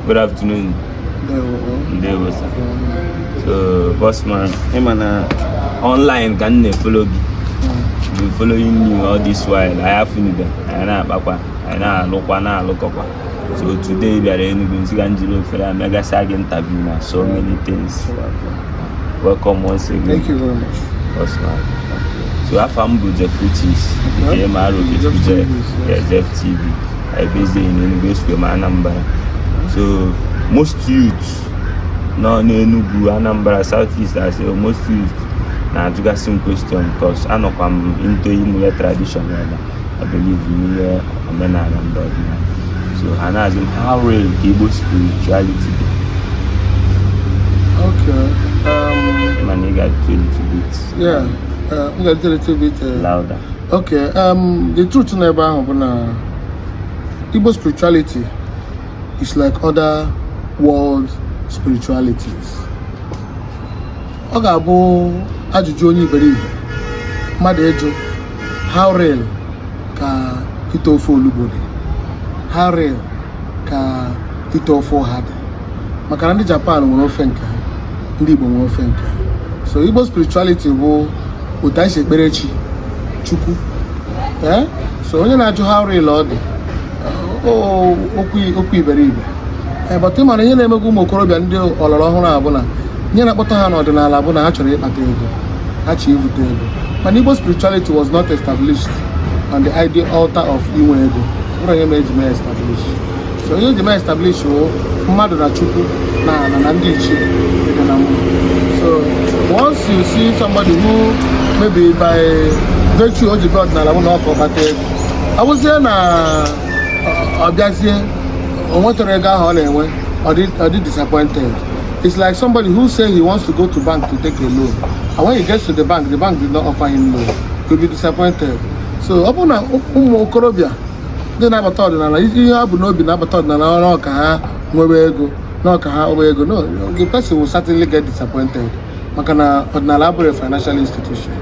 Good afternoon. There was so bossman. Him and online can follow you. Been following you all this while. I have finished them. I know look up. So today we are in Ganjilo for a mega sag interview now. So many things. Welcome once again. Thank you very much. Bossman. So I found Jeff Riches. Jeff TV. I based in English with my number. So most youths now in Enugu, Anambra, Southeast, I say most youths now to get some question because I know I'm into Inuit tradition. I believe in Amena and God. So and as in how real Igbo spirituality. Okay. Man, you got a little bit. Yeah. We got a little bit louder. Okay. The truth never happened. Igbo spirituality is like other world spiritualities. Ogabo ajụjụ onye iberibe mmadụ eju how real ka ite ofe olugbo dị, how real ka ite ofe ọha dị, maka na ndị Japan nwere ofe nke ha, ndị Igbo nwere ofe nke ha. So Igbo spirituality bụ otu anyị si ekpere chi Chukwu. So onye na-ajụ how real ọ dị okwu iberibe. But ịmara ihe na-emegbu ụmụ okorobịa ndị ọlọrọ ọhụrụ a bụ na ihe na-akpọta ha n'ọdịnala bụ na ha chọrọ ịkpata ego, ha chọrọ ibute ego. Mana Igbo spirituality was not established on the ideal altar of inwe ego. Bụrụ ihe eji mee establish. So ihe eji mee establish bụ mmadụ na Chukwu na ndị ichie dị na mmụọ. So once you see somebody who maybe by virtue o ji be ọdịnala bụ na ọ ka ọkpata ego, ọ bụzie na ọ bịazie o nwetara ego ahụ ọ na-enwe ọ dị disappointed. It's like somebody who say he wants to go to bank to take a loan, and when he gets to the bank did not offer him loan. He'll be disappointed. So ọ bụ na ụmụ okorobịa ndị na-abata ọdịnala ihe ha bụ n'obi na-abata ọdịnala ọrụ ka ha nwere ego n'ọka ha nwere ego, no, the person will certainly get disappointed maka na ọdịnala abụrụ a financial institution.